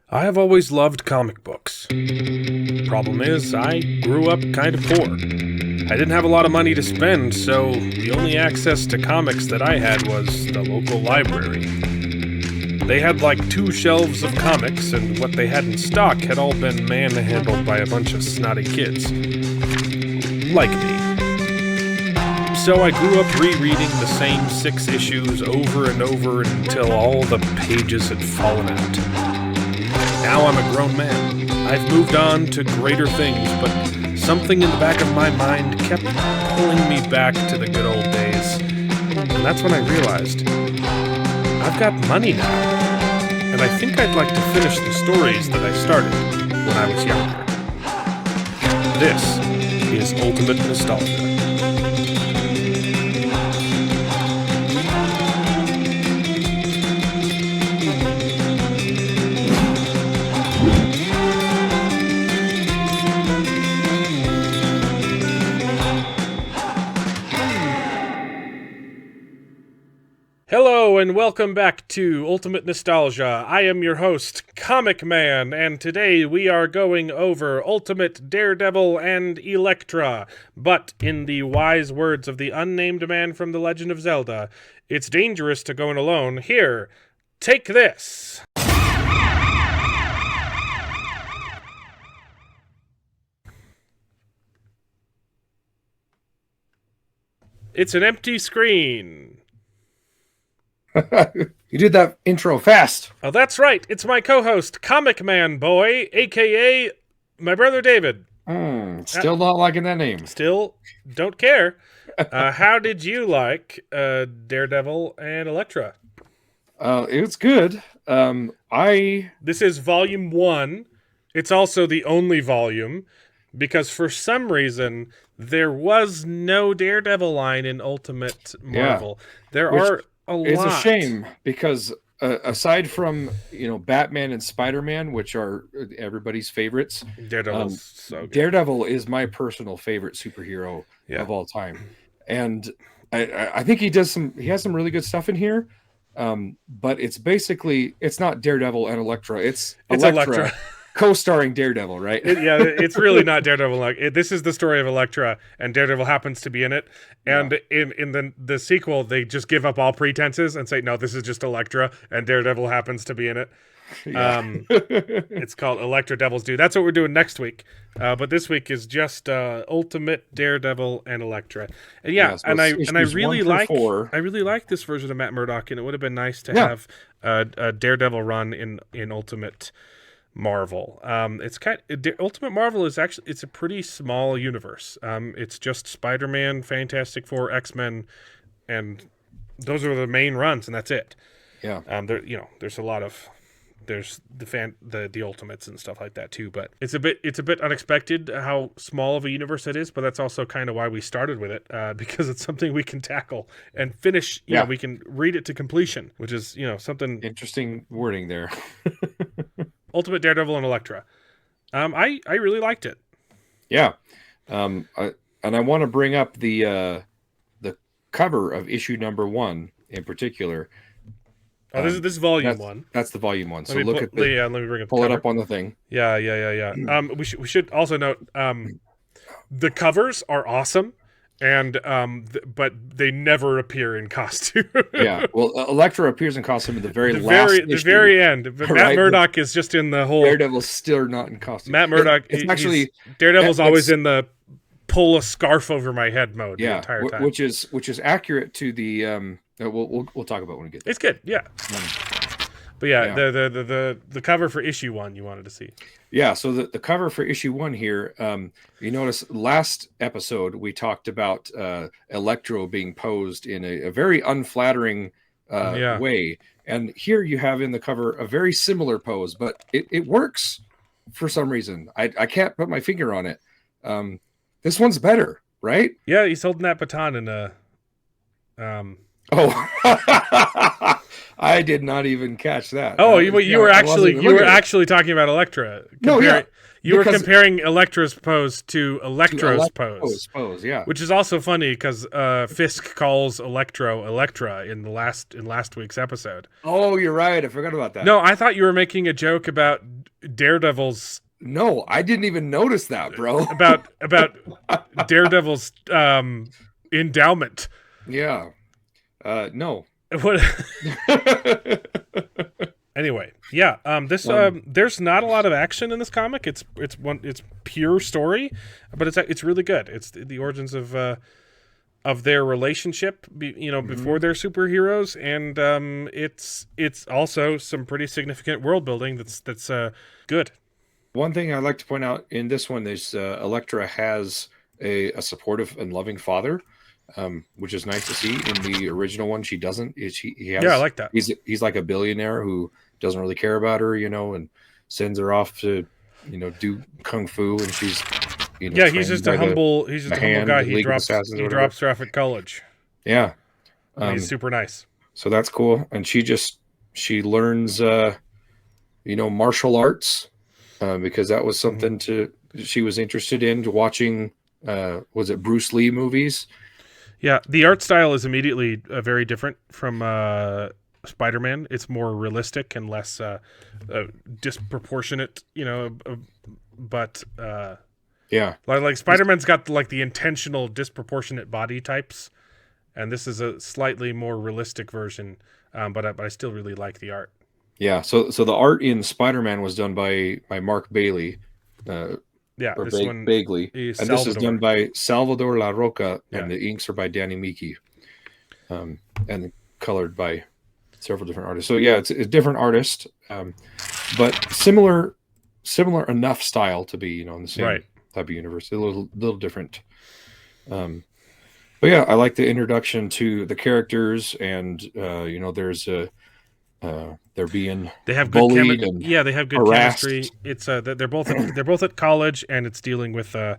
I have always loved comic books. Problem is, I grew up kind of poor. I didn't have a lot of money to spend, so the only access to comics that I had was the local library. They had like 2 shelves of comics, and what they had in stock had all been manhandled by a bunch of snotty kids. Like me. So I grew up rereading the same 6 issues over and over until all the pages had fallen out. Now I'm a grown man. I've moved on to greater things, but something in the back of my mind kept pulling me back to the good old days. And that's when I realized, I've got money now. And I think I'd like to finish the stories that I started when I was younger. This is Ultimate Nostalgia. Hello and welcome back to Ultimate Nostalgia. I am your host, Comic Man, and today we are going over Ultimate Daredevil and Elektra. But in the wise words of the unnamed man from The Legend of Zelda, it's dangerous to go in alone. Here, take this. It's an empty screen. You did that intro fast. Oh, that's right. It's my co-host, Comic Man Boy, a.k.a. my brother David. Still not liking that name. Still don't care. How did you like Daredevil and Elektra? It was good. This is volume 1. It's also the only volume because for some reason there was no Daredevil line in Ultimate Marvel. It's a shame because aside from Batman and Spider-Man, which are everybody's favorites, Daredevil's so good. Daredevil is my personal favorite superhero of all time, and I think he has some really good stuff in here. But it's not Daredevil and Elektra. It's Elektra. Co-starring Daredevil, right? It's really not Daredevil. This is the story of Elektra, and Daredevil happens to be in it. And in the sequel, they just give up all pretenses and say, no, this is just Elektra, and Daredevil happens to be in it. Yeah. It's called Elektra Devil's Due. That's what we're doing next week. But this week is just Ultimate Daredevil and Elektra. And I really like this version of Matt Murdock, and it would have been nice to have a Daredevil run in Ultimate Marvel. Ultimate Marvel is it's a pretty small universe. It's just Spider-Man, Fantastic Four, X-Men, and those are the main runs, and that's it. Yeah. There's a lot of the Ultimates and stuff like that too, but it's a bit unexpected how small of a universe it is, but that's also kind of why we started with it, because it's something we can tackle and finish. We can read it to completion, which is something interesting wording there. Ultimate Daredevil and Elektra. I really liked it. Yeah. I want to bring up the cover of issue number 1 in particular. Oh, this is volume 1. That's the volume 1. So let me bring it. Pull it up on the thing. Yeah. We should also note the covers are awesome. And but they never appear in costume. Yeah, well, Elektra appears in costume at the very end. But Matt Murdock is just in the whole. Daredevil's still not in costume. Matt Murdock, Daredevil's always in the pull a scarf over my head mode the entire time, which is accurate to the. We'll talk about when we get there. It's good, yeah. But the cover for issue 1 you wanted to see. Yeah, so the cover for issue 1 here, you notice last episode we talked about Electro being posed in a very unflattering way. And here you have in the cover a very similar pose, but it works for some reason. I can't put my finger on it. This one's better, right? Yeah, he's holding that baton in a... Oh, I did not even catch that. Oh, you were actually talking about Elektra. You were comparing Elektra's pose to Elektro's pose. Yeah. Which is also funny because Fisk calls Elektra in last week's episode. Oh, you're right. I forgot about that. No, I thought you were making a joke about Daredevil's. No, I didn't even notice that, bro. about Daredevil's endowment. Yeah. No. What? Anyway, yeah. There's not a lot of action in this comic. It's pure story, but it's really good. It's the origins of their relationship, before they're superheroes, and it's also some pretty significant world building that's good. One thing I'd like to point out in this one is Elektra has a supportive and loving father, which is nice to see. In the original one, she doesn't. He has, yeah, I like that. He's like a billionaire who doesn't really care about her, and sends her off to, do kung fu, and she's, he's just a humble guy. He drops her off at college. Yeah, he's super nice. So that's cool, and she learns, martial arts, because that was something she was interested in, watching. Was it Bruce Lee movies? Yeah, the art style is immediately very different from Spider-Man. It's more realistic and less disproportionate, but yeah, like Spider-Man's got like the intentional disproportionate body types, and this is a slightly more realistic version. But I still really like the art. Yeah, so the art in Spider-Man was done by Mark Bailey. Bagley. And this is done by Salvador La Roca, and the inks are by Danny Miki, and colored by several different artists. So yeah, it's a different artist, but similar enough style to be, in the same type of universe. A little different. But yeah, I like the introduction to the characters, and there's a. They have bullied good they have good chemistry. It's they're both at college, and it's dealing with a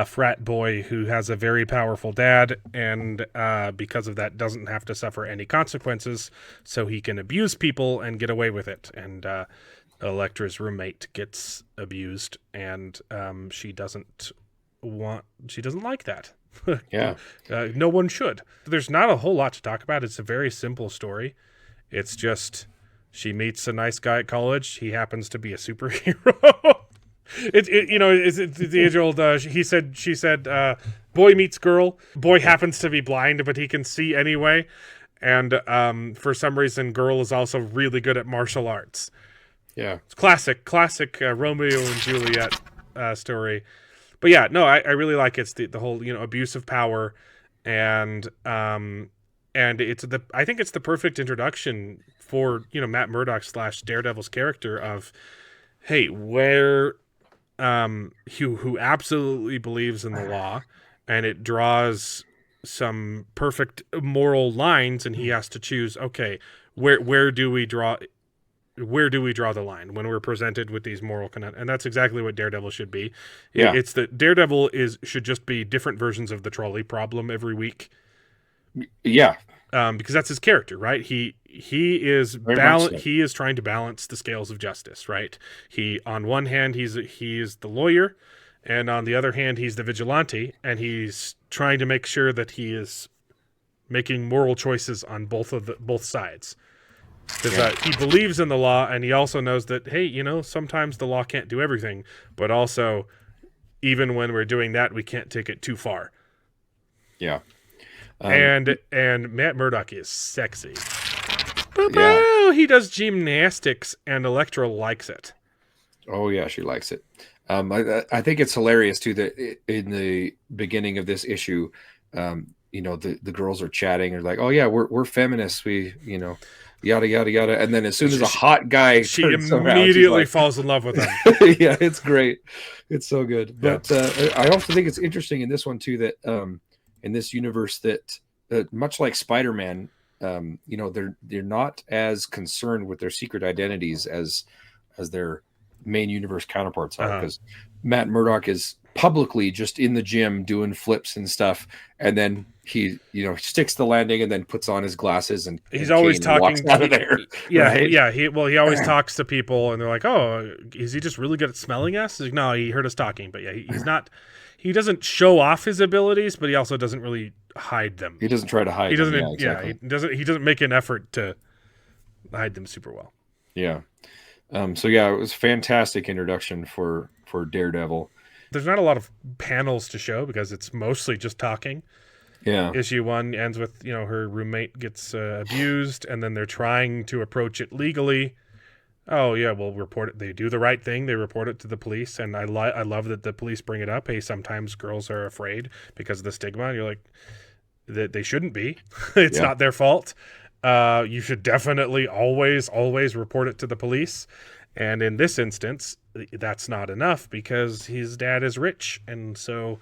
frat boy who has a very powerful dad, and because of that doesn't have to suffer any consequences, so he can abuse people and get away with it. And Elektra's roommate gets abused, and she doesn't like that. Yeah, no one should. There's not a whole lot to talk about. It's a very simple story. It's just she meets a nice guy at college. He happens to be a superhero. It's the age old. She said, boy meets girl. Boy happens to be blind, but he can see anyway. And for some reason, girl is also really good at martial arts. Yeah, it's classic Romeo and Juliet story. But yeah, no, I really like it's the whole abuse of power, and I think it's the perfect introduction for Matt Murdock / Daredevil's character of, hey, where who absolutely believes in the law, and it draws some perfect moral lines, and he has to choose, okay, where do we draw the line when we're presented with these moral and that's exactly what Daredevil should be. Yeah. It's that Daredevil should just be different versions of the trolley problem every week. Yeah. Because that's his character, right? He is he is trying to balance the scales of justice, right? He, on one hand, he is the lawyer, and on the other hand, he's the vigilante, and he's trying to make sure that he is making moral choices on both sides. Because he believes in the law, and he also knows that, hey, sometimes the law can't do everything, but also, even when we're doing that, we can't take it too far. Yeah. And Matt Murdock is sexy. Yeah. He does gymnastics, and Elektra likes it. Oh yeah, she likes it. I think it's hilarious too that in the beginning of this issue, the girls are chatting. They're like, "Oh yeah, we're feminists. We yada yada yada." And then as soon as a hot guy, she immediately falls in love with him. Yeah, it's great. It's so good. But I also think it's interesting in this one too that in this universe that much like Spider-Man, they're not as concerned with their secret identities as their main universe counterparts are, because Matt Murdock is publicly just in the gym doing flips and stuff, and then he sticks the landing and then puts on his glasses and he's always talking out of there. He always talks to people, and they're like, "Oh, is he just really good at smelling us?" Like, no, he heard us talking, but yeah, he's not. He doesn't show off his abilities, but he also doesn't really hide them. He doesn't try to hide. He doesn't. Exactly. He doesn't make an effort to hide them super well. Yeah. So yeah, it was a fantastic introduction for Daredevil. There's not a lot of panels to show because it's mostly just talking. Yeah. Issue 1 ends with, her roommate gets abused, and then they're trying to approach it legally. Oh yeah, we'll report it. They do the right thing. They report it to the police, and I love that the police bring it up. Hey, sometimes girls are afraid because of the stigma. And you're like, that they shouldn't be. It's not their fault. You should definitely always report it to the police. And in this instance, that's not enough because his dad is rich, and so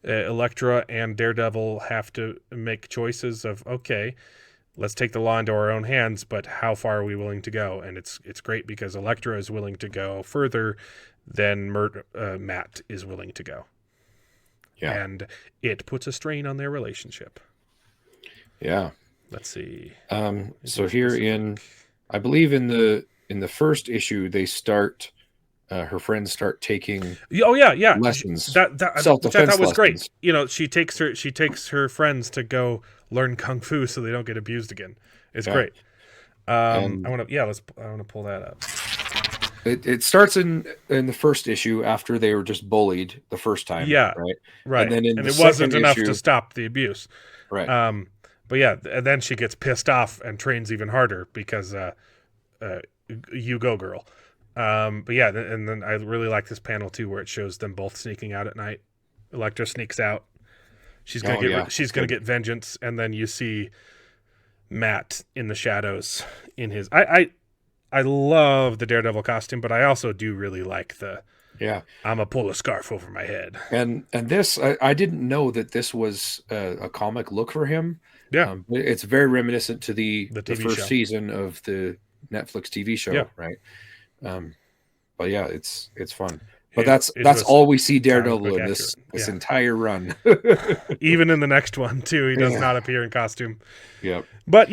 Elektra and Daredevil have to make choices of, okay, let's take the law into our own hands, but how far are we willing to go? And it's great because Elektra is willing to go further than Matt is willing to go. Yeah. And it puts a strain on their relationship. Yeah. Let's see. So here I believe in the first issue, they start, her friends start taking lessons. Which I thought was great. She takes her friends to go learn kung fu so they don't get abused again. It's great. I want to pull that up. It starts in the first issue after they were just bullied the first time. Yeah, right. And then it wasn't enough to stop the abuse. Right. But yeah, and then she gets pissed off and trains even harder because you go, girl. But yeah, and then I really like this panel too, where it shows them both sneaking out at night. Elektra sneaks out. She's gonna get vengeance, and then you see Matt in the shadows in his. I love the Daredevil costume, but I also do really like the. Yeah, I'm gonna pull a scarf over my head. And this, I didn't know that this was a comic look for him. Yeah, it's very reminiscent to the first show. Season of the Netflix TV show, right? But yeah, it's fun. But that's all we see Daredevil in this entire run. Even in the next one too, he does not appear in costume. Yep. But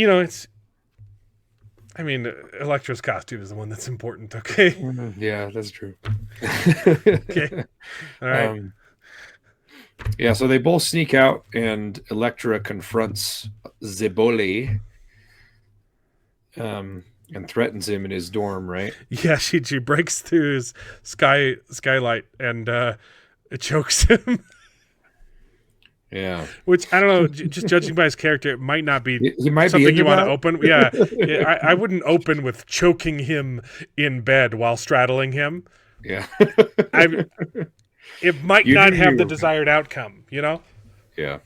Elektra's costume is the one that's important. Okay. Yeah, that's true. Okay. All right. Yeah, so they both sneak out, and Elektra confronts Zeboli. And threatens him in his dorm, right? Yeah, she breaks through his skylight and it chokes him. Yeah. Which, I don't know, just judging by his character, it might not be he might something be you want to open. Yeah. I wouldn't open with choking him in bed while straddling him. Yeah. It might not have the desired outcome, Yeah.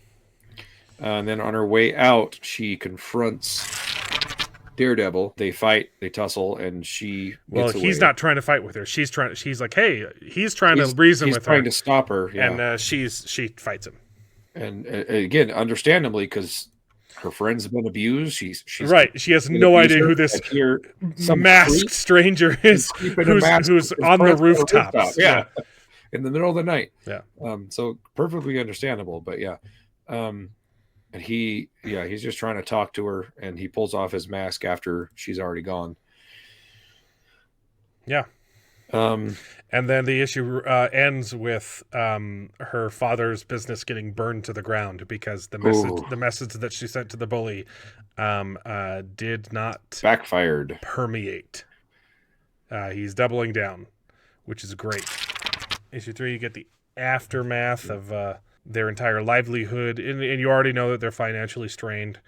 And then on her way out, she confronts Daredevil. They fight, they tussle, and she gets away. He's not trying to fight with her. She's like, hey, he's trying to reason with her. He's trying to stop her. Yeah. And she fights him. And again, understandably, because her friends have been abused. She's right. She has no idea who this masked stranger is who's on the rooftop. Yeah. In the middle of the night. Yeah. So perfectly understandable, but yeah. And he's just trying to talk to her, and he pulls off his mask after she's already gone. Yeah. And then the issue ends with her father's business getting burned to the ground because the message that she sent to the bully did not backfired, permeate. He's doubling down, which is great. Issue 3, you get the aftermath of their entire livelihood, and you already know that they're financially strained.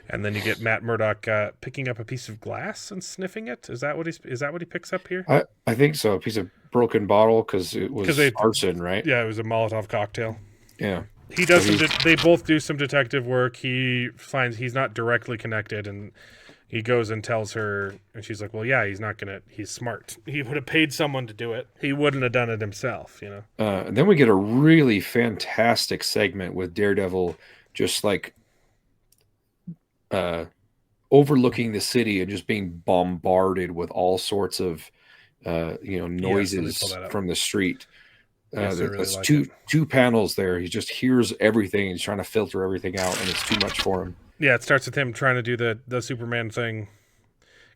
And then you get Matt Murdock picking up a piece of glass and sniffing it. Is that what he picks up here? I think so. A piece of broken bottle because it was arson, right? Yeah, it was a Molotov cocktail. Yeah. He does they both do some detective work. He finds he's not directly connected, and he goes and tells her, and she's like, well, yeah, he's smart. He would have paid someone to do it. He wouldn't have done it himself, And then we get a really fantastic segment with Daredevil just like overlooking the city and just being bombarded with all sorts of noises from the street. There's two panels there. He just hears everything. He's trying to filter everything out, and it's too much for him. Yeah, it starts with him trying to do the Superman thing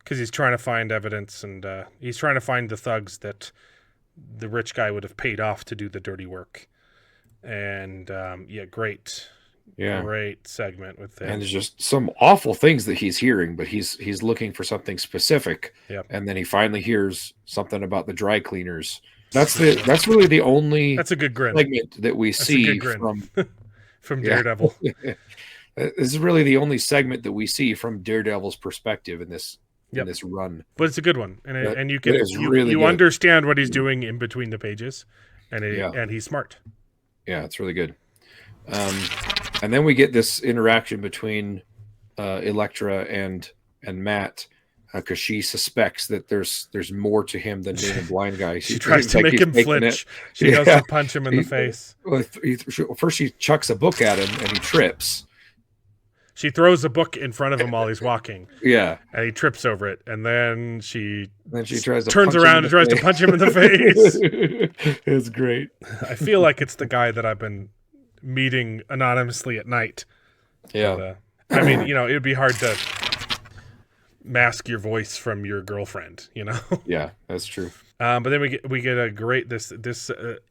because he's trying to find evidence, and he's trying to find the thugs that the rich guy would have paid off to do the dirty work. And great Yeah. Great segment with him. And there's just some awful things that he's hearing, but he's looking for something specific. Yep. And then he finally hears something about the dry cleaners. That's really the only That's a good grin segment that we see from Daredevil. This is really the only segment that we see from Daredevil's perspective in this run. But it's a good one, and you really understand what he's doing in between the pages, and he's smart. Yeah, it's really good. And then we get this interaction between Elektra and Matt, because she suspects that there's more to him than being a blind guy. She tries to make him flinch. She goes to punch him in the face. First, she chucks a book at him, and he trips. She throws a book in front of him while he's walking. Yeah. And he trips over it. And then she turns around and tries to punch him in the face. It's great. I feel like it's the guy that I've been meeting anonymously at night. Yeah. But, I mean, it would be hard to mask your voice from your girlfriend, Yeah, that's true. But then we get a great, this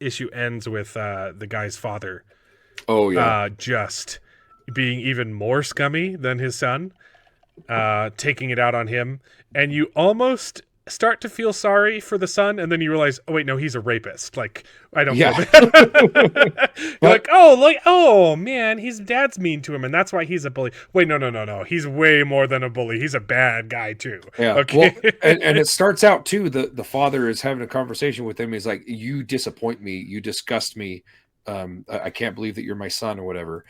issue ends with the guy's father. Oh, yeah. Just being even more scummy than his son, taking it out on him, and you almost start to feel sorry for the son, and then you realize, oh wait, no, he's a rapist. Like, I don't feel bad. You're like, oh man, his dad's mean to him, and that's why he's a bully. Wait, no, he's way more than a bully. He's a bad guy too. Yeah. Okay. Well, and it starts out too. The father is having a conversation with him. He's like, "You disappoint me. You disgust me. I can't believe that you're my son or whatever."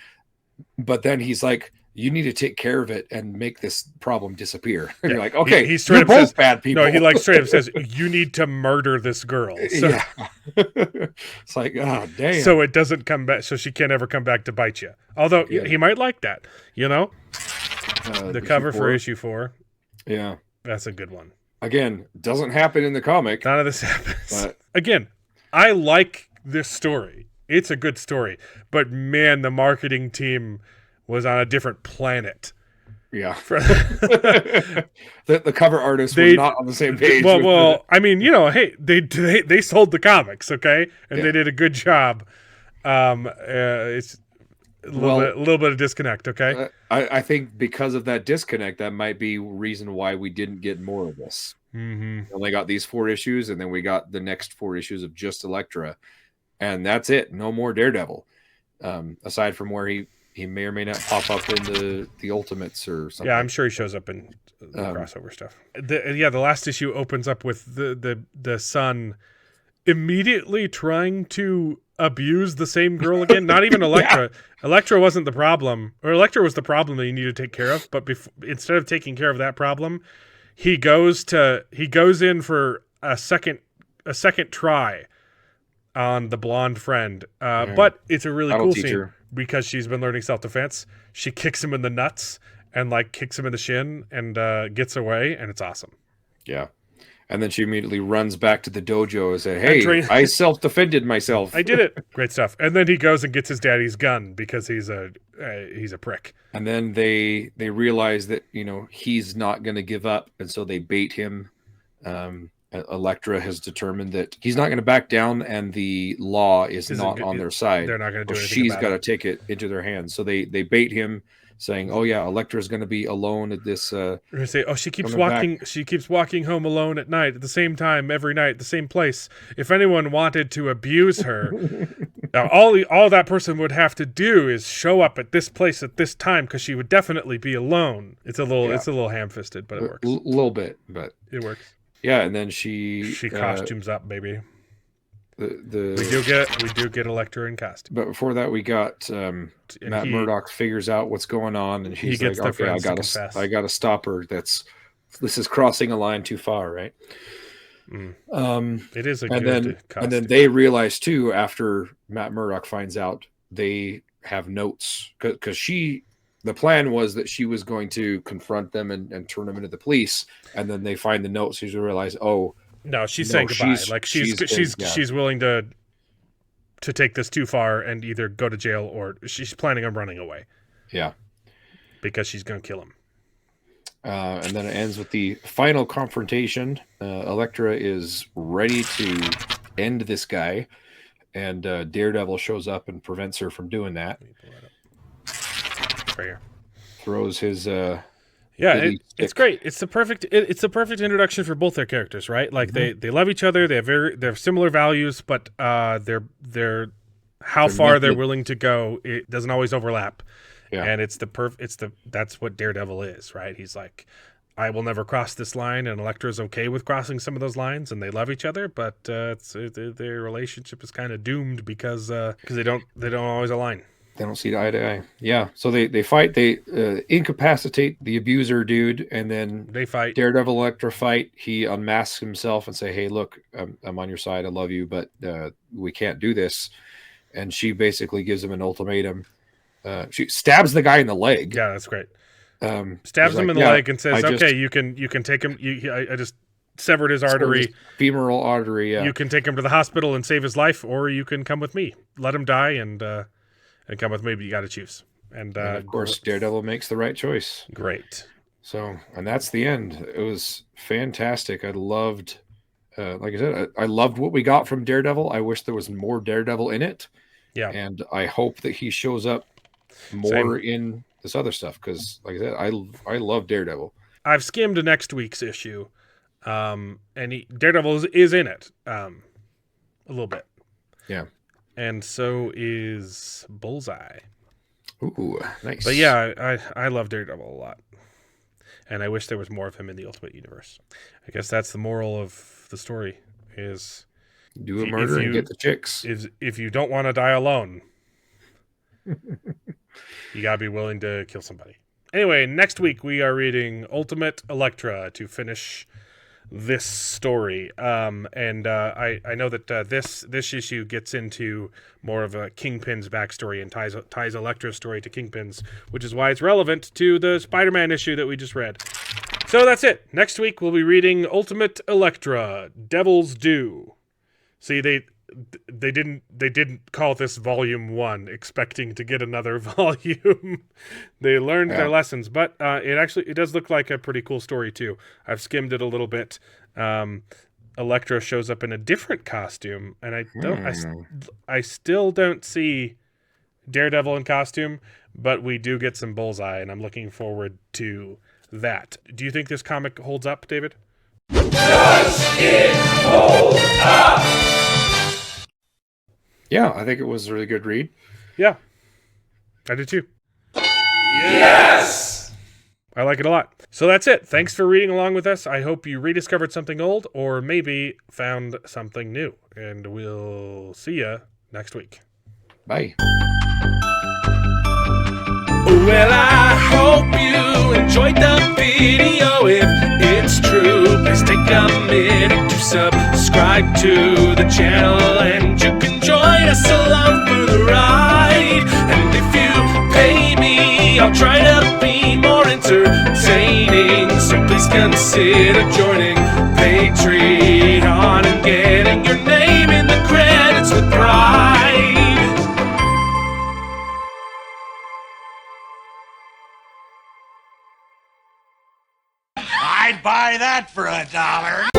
But then he's like, you need to take care of it and make this problem disappear. And you're like, okay, he straight you're up both says, bad people. No, he straight up says, you need to murder this girl. So, yeah. It's like, oh, damn. So it doesn't come back, so she can't ever come back to bite you. Although he might like that, the cover for issue 4. Yeah. That's a good one. Again, doesn't happen in the comic. None of this happens. But... Again, I like this story. It's a good story, but man, the marketing team was on a different planet. Yeah. the cover artists were not on the same page. Well, I mean, hey, they sold the comics, okay? And they did a good job. It's a little bit of disconnect, okay? I think because of that disconnect, that might be reason why we didn't get more of this. Mm-hmm. We only got these 4 issues, and then we got the next 4 issues of just Elektra. And that's it. No more Daredevil. Aside from where he may or may not pop up in the Ultimates or something. Yeah, I'm sure he shows up in the crossover stuff. The last issue opens up with the son immediately trying to abuse the same girl again. Not even Elektra. Yeah. Elektra wasn't the problem, or Elektra was the problem that you need to take care of. But instead of taking care of that problem, he goes in for a second try on the blonde friend. But it's a really cool scene because she's been learning self-defense. She kicks him in the nuts and kicks him in the shin and gets away, and it's awesome. Yeah. And then she immediately runs back to the dojo and said, hey, I self-defended myself. I did it. Great stuff. And then he goes and gets his daddy's gun because he's a prick. And then they realize that, he's not going to give up. And so they bait him. Elektra has determined that he's not going to back down, and the law is not on their side. They're not going to do anything. She's got to take it into their hands. So they bait him, saying, "Oh yeah, Elektra's going to be alone at this." They say, "Oh, she keeps walking. She keeps walking home alone at night, at the same time every night, the same place. If anyone wanted to abuse her, now all that person would have to do is show up at this place at this time, because she would definitely be alone." It's a little ham-fisted, but it works. A little bit, but it works. Yeah, and then she costumes up, baby. We do get Elektra in costume. But before that, we got Matt Murdock figures out what's going on, and he's like, "Okay, I gotta stop her. This is crossing a line too far, right?" It is a good costume. And then they realize too, after Matt Murdock finds out, they have notes because the plan was that she was going to confront them and turn them into the police, and then they find the notes. So you realize, she's saying goodbye. She's willing to take this too far and either go to jail, or she's planning on running away. Yeah, because she's going to kill him. And then it ends with the final confrontation. Elektra is ready to end this guy, and Daredevil shows up and prevents her from doing that. right here. Throws his it's great. It's the perfect introduction for both their characters, right? Like they love each other. They have similar values, but they're far they're willing to go. It doesn't always overlap. Yeah. And that's what Daredevil is, right? He's like, I will never cross this line, and Elektra's okay with crossing some of those lines, and they love each other, but their relationship is kind of doomed because they don't always align. They don't see eye to eye. Yeah, so they fight. They incapacitate the abuser dude, and then they fight. Daredevil Elektra fight. He unmasks himself and say, "Hey, look, I'm on your side. I love you, but we can't do this." And she basically gives him an ultimatum. She stabs the guy in the leg. Yeah, that's great. Stabs him in the leg and says, "Okay, you can take him. I just severed his artery, femoral artery. Yeah, you can take him to the hospital and save his life, or you can come with me. Let him die and come with me. But you got to choose." And of course, Daredevil makes the right choice. Great. So, and that's the end. It was fantastic. I loved, like I said, I loved what we got from Daredevil. I wish there was more Daredevil in it. Yeah, and I hope that he shows up more in this other stuff, because like I said, I love Daredevil. I've skimmed next week's issue, and Daredevil is in it a little bit. Yeah, and so is Bullseye. Ooh, nice. But yeah, I love Daredevil a lot, and I wish there was more of him in the Ultimate Universe. I guess that's the moral of the story: is do a murder and get the chicks. If you don't want to die alone, you gotta be willing to kill somebody. Anyway, next week we are reading Ultimate Elektra to finish this story. And I know that this issue gets into more of a Kingpin's backstory and ties Elektra's story to Kingpin's, which is why it's relevant to the Spider-Man issue that we just read. So that's it. Next week we'll be reading Ultimate Elektra, Devil's Due. See, they didn't call this volume 1 expecting to get another volume. They learned their lessons, but it does look like a pretty cool story too. I've skimmed it a little bit. Elektra shows up in a different costume, and I still don't see Daredevil in costume, but we do get some Bullseye, and I'm looking forward to that. Do you think this comic holds up, David? Does it hold up? Yeah, I think it was a really good read. Yeah, I did too. Yes! I like it a lot. So that's it. Thanks for reading along with us. I hope you rediscovered something old or maybe found something new. And we'll see you next week. Bye. Well, I hope you enjoyed the video. If it's true, please take a minute to subscribe to the channel, and you can join us along for the ride. And if you pay me, I'll try to be more entertaining, so please consider joining Patreon and getting your name in the credits with pride. I'd buy that for $1.